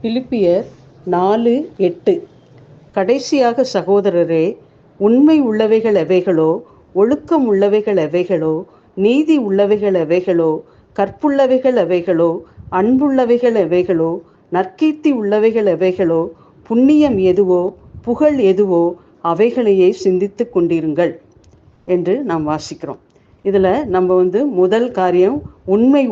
பிலிப்பியர் 4:8. கடைசியாக சகோதரரே, உண்மை உள்ளவைகள் எவைகளோ, ஒழுக்கம் உள்ளவைகள் எவைகளோ, நீதி உள்ளவைகள் எவைகளோ, கற்புள்ளவைகள் எவைகளோ, அன்புள்ளவைகள் எவைகளோ, நற்கீர்த்தி உள்ளவைகள் எவைகளோ, புண்ணியம் எதுவோ, புகழ் எதுவோ, அவைகளையே சிந்தித்து கொண்டிருங்கள் என்று நாம் வாசிக்கிறோம். இதில் நம்ம முதல் காரியம் உண்மை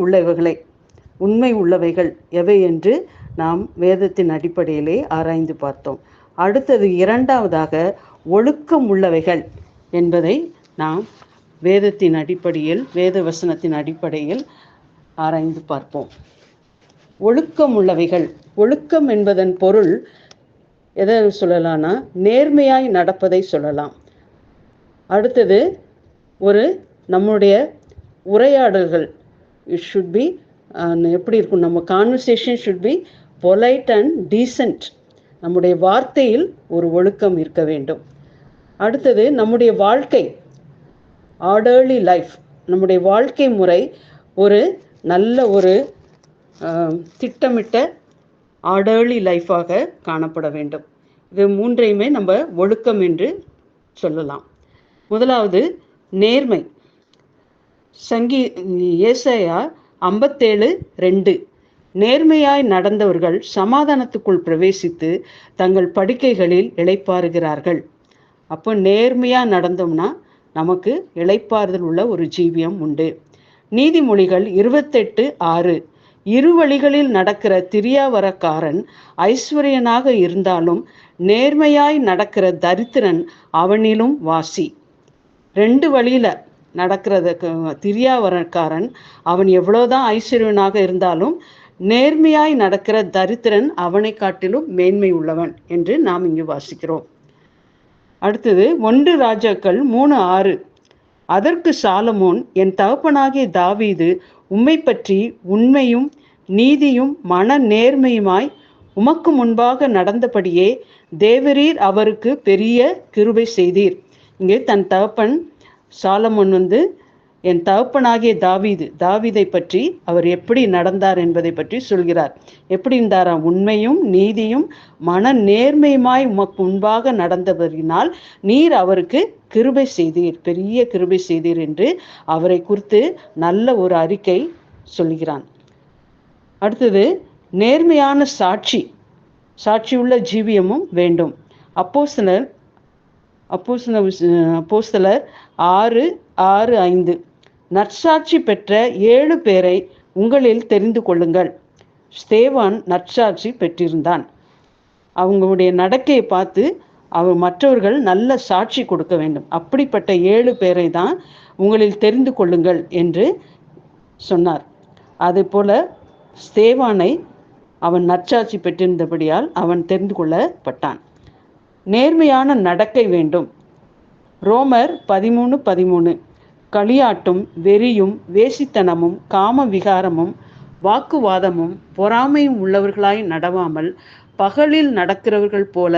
உள்ளவைகள் எவை என்று நாம் வேதத்தின் அடிப்படையிலே ஆராய்ந்து பார்த்தோம். அடுத்தது இரண்டாவதாக ஒழுக்கம் உள்ளவைகள் என்பதை நாம் வேதத்தின் அடிப்படையில், வேத வசனத்தின் அடிப்படையில் ஆராய்ந்து பார்ப்போம். ஒழுக்கம் உள்ளவைகள், ஒழுக்கம் என்பதன் பொருள் எதை சொல்லலாம்னா நேர்மையாய் நடப்பதை சொல்லலாம். அடுத்தது நம்முடைய உரையாடல்கள் ஷுட் பி எப்படி இருக்கும், நம்ம conversation should be polite and decent. நம்முடைய வார்த்தையில் ஒரு ஒழுக்கம் இருக்க வேண்டும். அடுத்தது நம்முடைய வாழ்க்கை, ஆர்டர்லி லைஃப், நம்முடைய வாழ்க்கை முறை நல்ல திட்டமிட்ட ஆர்டர்லி லைஃபாக காணப்பட வேண்டும். இது மூன்றையுமே நம்ம ஒழுக்கம் என்று சொல்லலாம். முதலாவது நேர்மை. ஏசாயா 57:2. நேர்மையாய் நடந்தவர்கள் சமாதானத்துக்குள் பிரவேசித்து தங்கள் படுக்கைகளில் இளைப்பாறுகிறார்கள். அப்போ நேர்மையாக நடந்தோம்னா நமக்கு இளைப்பாறுதல் உள்ள ஒரு ஜீவியம் உண்டு. நீதிமொழிகள் 28:6. இரு வழிகளில் நடக்கிற திரியாவரக்காரன் ஐஸ்வர்யனாக இருந்தாலும் நேர்மையாய் நடக்கிற தரித்திரன் அவனிலும் வாசி. ரெண்டு வழியில நடக்கிறது திரியாவரக்காரன் அவன் எவ்வளோதான் ஐஸ்வர்யனாக இருந்தாலும் நேர்மையாய் நடக்கிற தரித்திரன் அவனை காட்டிலும் மேன்மை உள்ளவன் என்று நாம் இங்கு வாசிக்கிறோம். அடுத்தது 1 ராஜாக்கள் 3:6. அதற்கு சாலமோன், என் தகப்பனாகிய தாவீது உம்மை பற்றி உண்மையும் நீதியும் மன நேர்மையுமாய் உமக்கு முன்பாக நடந்தபடியே தேவரீர் அவருக்கு பெரிய கிருபை செய்தீர். இங்கே தன் தகப்பன் சாலமோன் என் தகப்பனாகிய தாவீதை பற்றி அவர் எப்படி நடந்தார் என்பதை பற்றி சொல்கிறார். எப்படி இருந்தாரா? உண்மையும் நீதியும் மன நேர்மையுமாய் உமக்கு முன்பாக நடந்தபடியினால் நீர் அவருக்கு கிருபை செய்தீர், பெரிய கிருபை செய்தீர் என்று அவரை குறித்து நல்ல ஒரு அறிக்கை சொல்கிறான். அடுத்தது நேர்மையான சாட்சியுள்ள ஜீவியமும் வேண்டும். அப்போஸ்தலர் 6:5. நற்சாட்சி பெற்ற 7 பேரை உங்களில் தெரிந்து கொள்ளுங்கள். ஸ்தேவான் நற்சாட்சி பெற்றிருந்தான். அவங்களுடைய நடக்கையை பார்த்து மற்றவர்கள் நல்ல சாட்சி கொடுக்க வேண்டும். அப்படிப்பட்ட 7 பேரை தான் உங்களில் தெரிந்து கொள்ளுங்கள் என்று சொன்னார். அதே போல ஸ்தேவானை அவன் நற்சாட்சி பெற்றிருந்தபடியால் அவன் தெரிந்து கொள்ளப்பட்டான். நேர்மையான நடக்கை வேண்டும். ரோமர் 13:13. களியாட்டும் வெறியும் வேசித்தனமும் காம விகாரமும் வாக்குவாதமும் பொறாமையும் உள்ளவர்களாய் நடவாமல் பகலில் நடக்கிறவர்கள் போல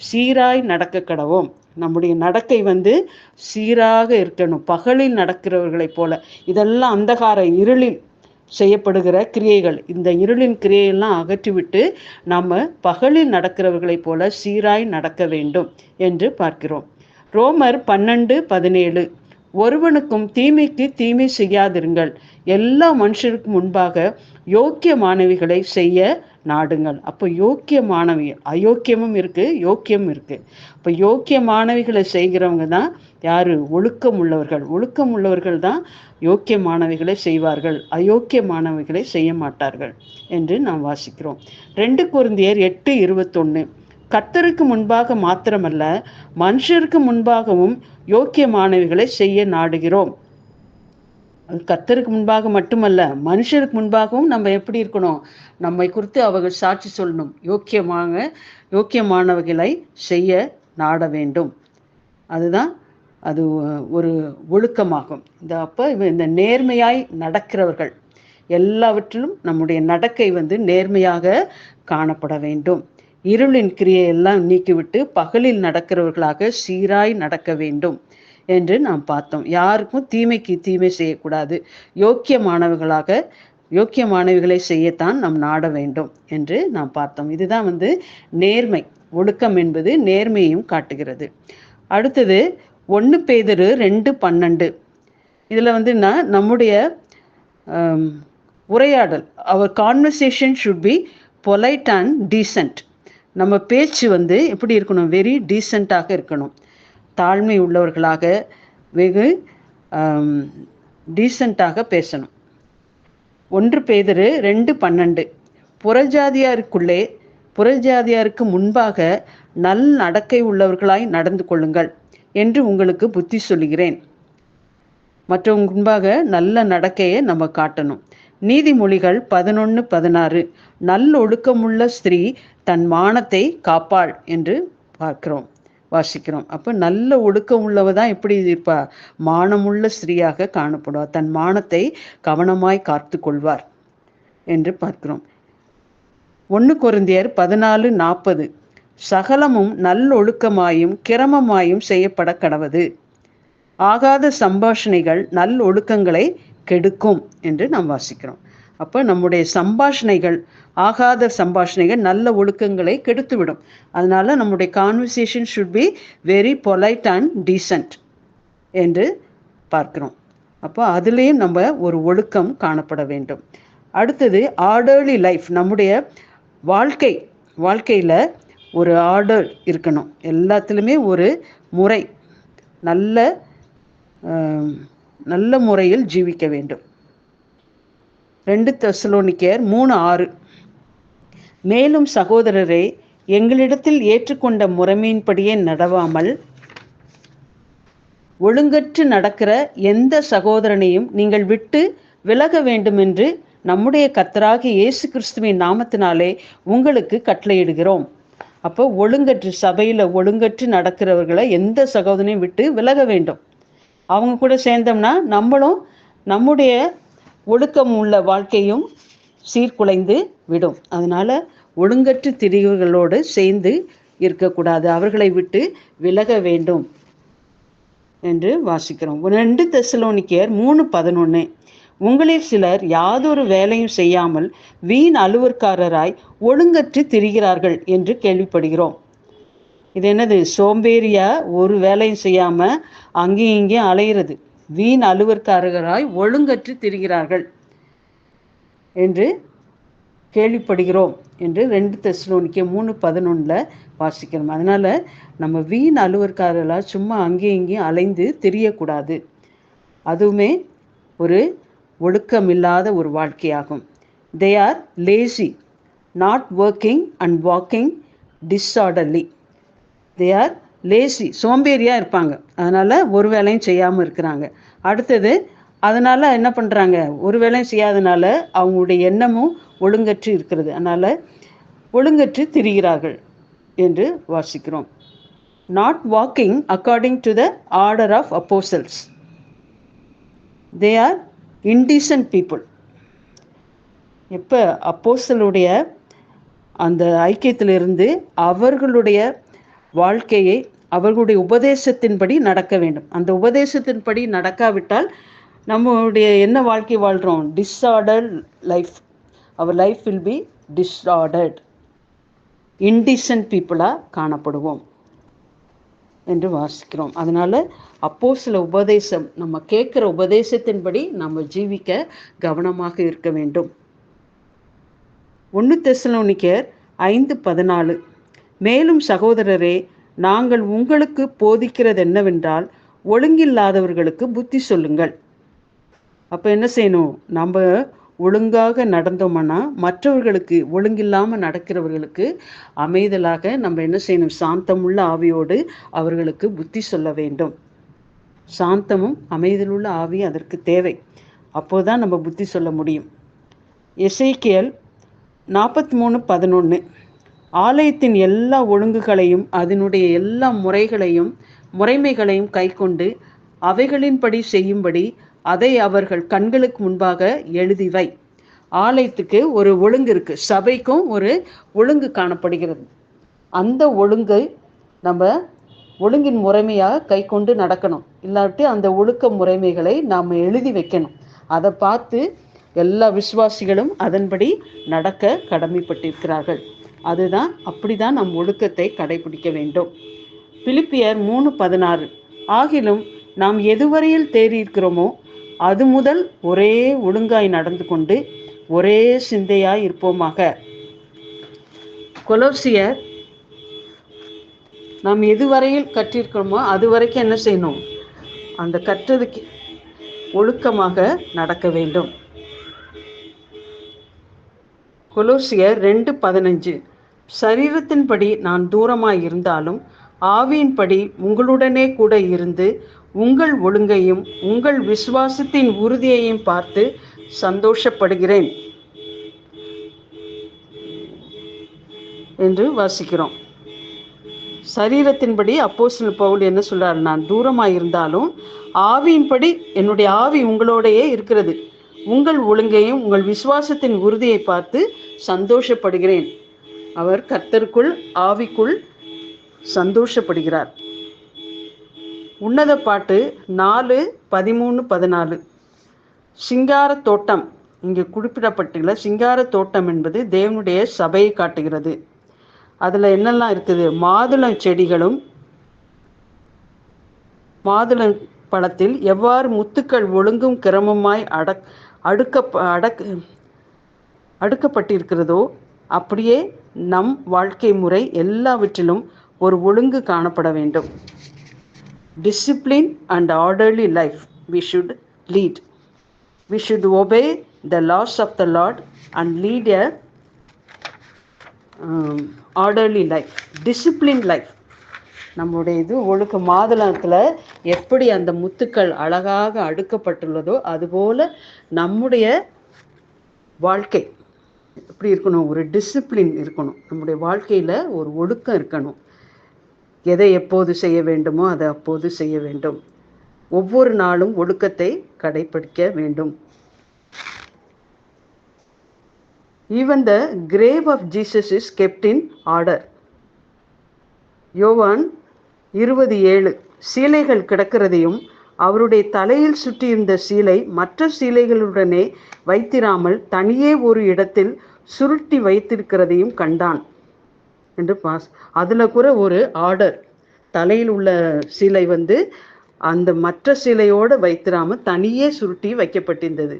சீராய் நடக்க கடவோம். நம்முடைய நடக்கை சீராக இருக்கணும். பகலில் நடக்கிறவர்களைப் போல. இதெல்லாம் அந்தகார இருளில் செய்யப்படுகிற கிரியைகள். இந்த இருளின் கிரியையெல்லாம் அகற்றிவிட்டு நம்ம பகலில் நடக்கிறவர்களைப் போல சீராய் நடக்க வேண்டும் என்று பார்க்கிறோம். ரோமர் 12:17. ஒருவனுக்கும் தீமைக்கு தீமை செய்யாதிருங்கள். எல்லா மனுஷருக்கு முன்பாக யோக்கியமானவைகளை செய்ய நாடுங்கள். அப்போ யோக்கியமானவை, அயோக்கியமும் இருக்கு, யோக்கியம் இருக்கு. இப்போ யோக்கியமானவைகளை செய்கிறவங்க தான் யாரு? ஒழுக்கம் உள்ளவர்கள் தான் யோக்கியமானவைகளை செய்வார்கள், அயோக்கியமானவைகளை செய்ய மாட்டார்கள் என்று நாம் வாசிக்கிறோம். 2 கொரிந்தியர் 8:21. கர்த்தருக்கு முன்பாக மாத்திரமல்ல மனுஷருக்கு முன்பாகவும் யோக்கியமானவைகளை செய்ய நாடுகிறோம். கர்த்தருக்கு முன்பாக மட்டுமல்ல, மனுஷருக்கு முன்பாகவும் நம்ம எப்படி இருக்கணும்? நம்மை குறித்து அவர்கள் சாட்சி சொல்லணும். யோக்கியமானவைகளை செய்ய நாட வேண்டும். அதுதான் அது ஒரு ஒழுக்கமாகும். இந்த நேர்மையாய் நடக்கிறவர்கள் எல்லாவற்றிலும் நம்முடைய நடக்கை நேர்மையாக காணப்பட வேண்டும். இருளின் கிரியையெல்லாம் நீக்கிவிட்டு பகலில் நடக்கிறவர்களாக சீராய் நடக்க வேண்டும் என்று நாம் பார்த்தோம். யாருக்கும் தீமைக்கு தீமை செய்யக்கூடாது. யோக்கியமானவர்களாக யோக்கியமானவைகளை செய்யத்தான் நாம் நாட வேண்டும் என்று நாம் பார்த்தோம். இதுதான் நேர்மை. ஒழுக்கம் என்பது நேர்மையையும் காட்டுகிறது. அடுத்தது 1 பேதுரு 2:12. இதில் நம்முடைய உரையாடல், our conversation should be polite and decent. நம்ம பேச்சு எப்படி இருக்கணும்? வெரி டீசெண்டாக இருக்கணும், தாழ்மை உள்ளவர்களாக, வெகு டீசெண்டாக பேசணும். 1 பேதுரு 2:12. புறஜாதியாருக்கு முன்பாக நல் நடக்கை உள்ளவர்களாய் நடந்து கொள்ளுங்கள் என்று உங்களுக்கு புத்தி சொல்லுகிறேன். மற்றவங்க முன்பாக நல்ல நடக்கையை நம்ம காட்டணும். நீதிமொழிகள் 11:16. நல்லொழுக்கமுள்ள ஸ்திரீ தன் மானத்தை காப்பாள் என்று வாசிக்கிறோம். அப்போ நல்ல ஒழுக்கம் உள்ளவ தான் எப்படி இருப்பா? மானமுள்ள ஸ்திரீயாக காணப்படுவார், தன் மானத்தை கவனமாய் காத்து கொள்வார் என்று பார்க்கிறோம். 1 கொரிந்தியர் 14:40. சகலமும் நல்லொழுக்கமாயும் கிரமமாயும் செய்யப்பட கடவது. ஆகாத சம்பாஷணைகள் நல்லொழுக்கங்களை கெடுக்கும் என்று நாம் வாசிக்கிறோம். அப்போ நம்முடைய சம்பாஷணைகள், ஆகாத சம்பாஷணைகள் நல்ல ஒழுக்கங்களை கெடுத்துவிடும். அதனால நம்முடைய conversation should be very polite and decent என்று பார்க்கிறோம். அப்போ அதுலேயும் நம்ம ஒரு ஒழுக்கம் காணப்பட வேண்டும். அடுத்தது ஆர்டர்லி லைஃப். நம்முடைய வாழ்க்கையில் ஒரு ஆர்டர் இருக்கணும். எல்லாத்துலேயுமே ஒரு முறை, நல்ல முறையில் ஜீவிக்க வேண்டும். 2 தெசலோனிக்கேயர் 3:6. மேலும் சகோதரரே, எங்களிடத்தில் ஏற்றுக்கொண்ட முறைமையின்படியே நடவாமல் ஒழுங்கற்று நடக்கிற எந்த சகோதரனையும் நீங்கள் விட்டு விலக வேண்டும் என்று நம்முடைய கர்த்தராகிய இயேசு கிறிஸ்துவின் நாமத்தினாலே உங்களுக்கு கட்டளையிடுகிறோம். அப்போ சபையில் ஒழுங்கற்று நடக்கிறவர்களை எந்த சகோதரனையும் விட்டு விலக வேண்டும். அவங்க கூட சேர்ந்தோம்னா நம்மளும் நம்முடைய ஒழுக்கம் உள்ள வாழ்க்கையும் சீர்குலைந்து விடும். அதனால ஒழுங்கற்று திரிகளோடு சேர்ந்து இருக்கக்கூடாது, அவர்களை விட்டு விலக வேண்டும் என்று வாசிக்கிறோம். 2 தெசலோனிக்கேயர் 3:11. உங்களில் சிலர் யாதொரு வேலையும் செய்யாமல் வீண் அலுவற்காரராய் ஒழுங்கற்று திரிகிறார்கள் என்று கேள்விப்படுகிறோம். இது என்னது? சோம்பேறியா ஒரு வேலையும் செய்யாம அங்கேயும் இங்கேயும் அலையிறது. வீண் அலுவற்காரராய் ஒழுங்கற்று திரிகிறார்கள் என்று கேள்விப்படுகிறோம் என்று 2 தெசலோனிக்கேயர் 3:11 வாசிக்கிறோம். அதனால நம்ம வீண் அலுவற்காரர்களாக சும்மா அங்கேயும் இங்கேயும் அலைந்து திரியக்கூடாது. அதுவுமே ஒரு ஒழுக்கமில்லாத ஒரு வாழ்க்கையாகும். They are lazy, not working and walking disorderly. They are lazy, சோம்பேறியாக இருப்பாங்க, அதனால் ஒரு வேலையும் செய்யாமல் இருக்கிறாங்க. அடுத்தது அதனால் என்ன பண்ணுறாங்க? ஒரு வேலையும் செய்யாதனால அவங்களுடைய எண்ணமும் ஒழுங்கற்று இருக்கிறது, அதனால் ஒழுங்கற்று திரிகிறார்கள் என்று வாசிக்கிறோம். Not walking according to the order of apostles. They are indecent people. எப்போ அப்போஸ்தலருடைய அந்த ஐக்கியத்திலிருந்து அவர்களுடைய வாழ்க்கையை அவர்களுடைய உபதேசத்தின்படி நடக்க வேண்டும். அந்த உபதேசத்தின்படி நடக்காவிட்டால் நம்மளுடைய என்ன வாழ்க்கை வாழ்கிறோம்? Disordered life. Our life will be disordered. Indecent பீப்புளாக காணப்படுவோம் என்று வாசிக்கிறோம். அதனால அப்போஸ்தல உபதேசம், நம்ம கேட்குற உபதேசத்தின்படி நம்ம ஜீவிக்க கவனமாக இருக்க வேண்டும். 1 தெசலோனிக்கேயர் 5:14. மேலும் சகோதரரே, நாங்கள் உங்களுக்கு போதிக்கிறது என்னவென்றால் ஒழுங்கில்லாதவர்களுக்கு புத்தி சொல்லுங்கள். அப்போ என்ன செய்யணும்? நம்ம ஒழுங்காக நடந்தோம்னா மற்றவர்களுக்கு, ஒழுங்கில்லாமல் நடக்கிறவர்களுக்கு அமைதலாக நம்ம என்ன செய்யணும்? சாந்தமுள்ள ஆவியோடு அவர்களுக்கு புத்தி சொல்ல வேண்டும். சாந்தமும் அமைதலுள்ள ஆவி அதற்கு தேவை. அப்போதான் நம்ம புத்தி சொல்ல முடியும். எசேக்கியேல் 43:11. ஆலயத்தின் எல்லா ஒழுங்குகளையும் அதனுடைய எல்லா முறைமைகளையும் கைக்கொண்டு அவைகளின்படி செய்யும்படி அதை அவர்கள் கண்களுக்கு முன்பாக எழுதிவை. ஆலயத்துக்கு ஒரு ஒழுங்கு இருக்கு, சபைக்கும் ஒரு ஒழுங்கு காணப்படுகிறது. அந்த ஒழுங்கை நம்ம ஒழுங்கின் முறைமையாக கை கொண்டு நடக்கணும். இல்லாட்டி அந்த ஒழுக்க முறைமைகளை நாம் எழுதி வைக்கணும். அதை பார்த்து எல்லா விசுவாசிகளும் அதன்படி நடக்க கடமைப்பட்டிருக்கிறார்கள். அப்படிதான் நம் ஒழுக்கத்தை கடைபிடிக்க வேண்டும். பிலிப்பியர் 3:16 ஆகிலும் நாம் எதுவரையில் தேறியிருக்கிறோமோ அது முதல் ஒரே ஒழுங்காய் நடந்து கொண்டு ஒரே சிந்தையாய் இருப்போமாக. கொலோசியர் நாம் எதுவரையில் கற்றிருக்கிறோமோ அது வரைக்கும் என்ன செய்யணும்? அந்த கற்றதுக்கு ஒழுக்கமாக நடக்க வேண்டும். கொலோசியர் 2:15 சரீரத்தின்படி நான் தூரமாய் இருந்தாலும் ஆவியின்படி உங்களுடனே கூட இருந்து உங்கள் ஒழுங்கையும் உங்கள் விசுவாசத்தின் உறுதியையும் பார்த்து சந்தோஷப்படுகிறேன் என்று வாசிக்கிறோம். சரீரத்தின்படி அப்போஸ்தலன் பவுல் என்ன சொல்றார்? நான் தூரமாய் இருந்தாலும் ஆவியின்படி என்னுடைய ஆவி உங்களோடையே இருக்கிறது, உங்கள் ஒழுங்கையும் உங்கள் விசுவாசத்தின் உறுதியை பார்த்து சந்தோஷப்படுகிறேன். அவர் கர்த்தருக்குள் ஆவிக்குள் சந்தோஷப்படுகிறார். உன்னத பாட்டு 4:13-14 சிங்கார தோட்டம். இங்கு குறிப்பிடப்பட்டுள்ள சிங்கார தோட்டம் என்பது தேவனுடைய சபையை காட்டுகிறது. அதில் என்னெல்லாம் இருக்குது? மாதுளம் செடிகளும் மாதுளம் பழத்தில் எவ்வாறு முத்துக்கள் ஒழுங்கும் கிரமமாய் அடுக்கப்பட்டிருக்கிறதோ அப்படியே நம் வாழ்க்கை முறை எல்லாவற்றிலும் ஒரு ஒழுங்கு காணப்பட வேண்டும். Discipline and orderly life we should lead. We should obey the laws of the Lord and lead a orderly life, discipline life. நம்முடைய ஒழுக்க மாதுளத்தில் எப்படி அந்த முத்துக்கள் அழகாக அடுக்கப்பட்டுள்ளதோ அதுபோல் நம்முடைய வாழ்க்கை எப்படி இருக்கணும்? ஒரு டிசிப்ளின் இருக்கணும். நம்முடைய வாழ்க்கையில் ஒரு ஒழுக்கம் இருக்கணும். எதை எப்போது செய்ய வேண்டுமோ அதை அப்போது செய்ய வேண்டும். ஒவ்வொரு நாளும் ஒழுக்கத்தை கடைபிடிக்க வேண்டும். Even the grave of Jesus is kept in order. யோவான் 20:7 சீலைகள் கிடக்கிறதையும் அவருடைய தலையில் சுற்றியிருந்த சீலை மற்ற சீலைகளுடனே வைத்திராமல் தனியே ஒரு இடத்தில் சுருட்டி வைத்திருக்கிறதையும் கண்டான் என்று அதில் கூட ஒரு ஆர்டர். தலையில் உள்ள சீலை அந்த மற்ற சீலையோடு வைத்திராமல் தனியே சுருட்டி வைக்கப்பட்டிருந்தது.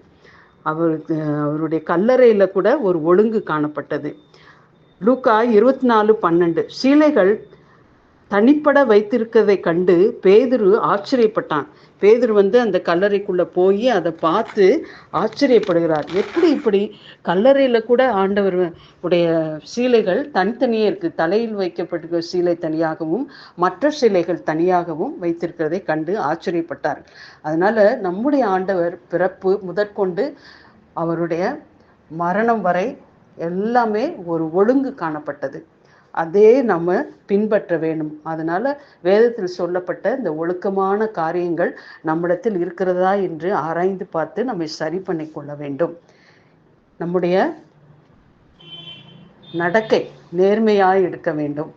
அவருடைய கல்லறையில் கூட ஒரு ஒழுங்கு காணப்பட்டது. லூக்கா 24:12 சீலைகள் தனிப்பட வைத்திருக்கிறதை கண்டு பேதுரு ஆச்சரியப்பட்டான். பேதுரு அந்த கல்லறைக்குள்ளே போய் அதை பார்த்து ஆச்சரியப்படுகிறார். இப்படி கல்லறையில் கூட ஆண்டவர் உடைய சீலைகள் தனித்தனியே இருக்குது. தலையில் வைக்கப்பட்டிருக்கிற சீலை தனியாகவும் மற்ற சீலைகள் தனியாகவும் வைத்திருக்கிறதை கண்டு ஆச்சரியப்பட்டார். அதனால் நம்முடைய ஆண்டவர் பிறப்பு முதற்கொண்டு அவருடைய மரணம் வரை எல்லாமே ஒரு ஒழுங்கு காணப்பட்டது. அதே நம்ம பின்பற்ற வேண்டும். அதனால் வேதத்தில் சொல்லப்பட்ட இந்த ஒழுக்கமான காரியங்கள் நம்மிடத்தில் இருக்கிறதா என்று ஆராய்ந்து பார்த்து நம்மை சரி பண்ணி கொள்ள வேண்டும். நம்முடைய நடக்கை நேர்மையாக இருக்க வேண்டும்.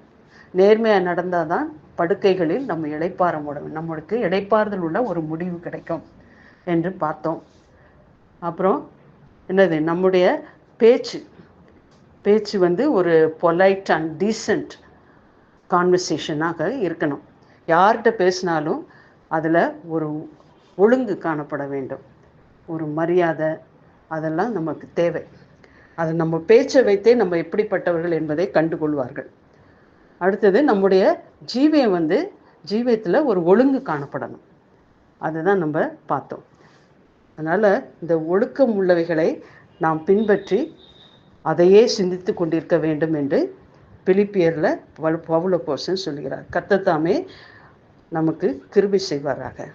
நேர்மையாக நடந்தால் தான் படுக்கைகளில் நம்ம இளைப்பாற முடியும். நம்மளுக்கு இளைப்பாறுதல் உள்ள ஒரு முடிவு கிடைக்கும் என்று பார்த்தோம். அப்புறம் என்னது? நம்முடைய பேச்சு ஒரு பொலைட் அண்ட் டீசென்ட் கான்வர்சேஷனாக இருக்கணும். யார்கிட்ட பேசினாலும் அதில் ஒரு ஒழுங்கு காணப்பட வேண்டும், ஒரு மரியாதை, அதெல்லாம் நமக்கு தேவை. அது நம்ம பேச்சை வைத்தே நம்ம எப்படிப்பட்டவர்கள் என்பதை கண்டுகொள்வார்கள். அடுத்தது நம்முடைய ஜீவியத்தில் ஒரு ஒழுங்கு காணப்படணும். அதுதான் நம்ம பார்த்தோம். அதனால் இந்த ஒழுக்கம் உள்ளவைகளை நாம் பின்பற்றி அதையே சிந்தித்து கொண்டிருக்க வேண்டும் என்று பிலிப்பியரில் பவுல் அப்போஸ்தலன் சொல்கிறார். கர்த்தர் தாமே நமக்கு கிருபை செய்வாராக.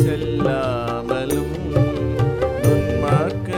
செல்லாமலும் துன்மார்க்க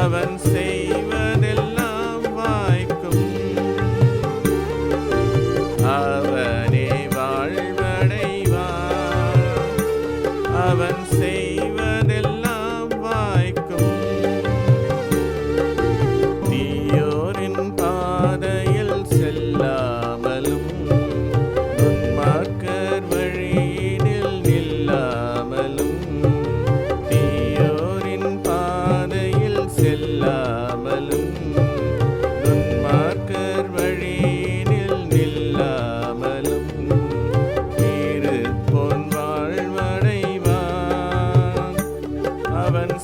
அவன் செய்வதெல்லாம் வாய்க்கும். அவனே வாழ்வடைவான். அவன் செய்வதெல்லாம் வாய்க்கும். தீயோரின் பாதையில் செல்லாமலும் துன்மார்க்கர் வழியினில் நில்லாமலும், தீயோரின் பாதையில் செல்லாமலும் துன்மார்க்கர் வழியினில் நில்லாமலும் இருப்போன் வாழ்வடைவான். அவன்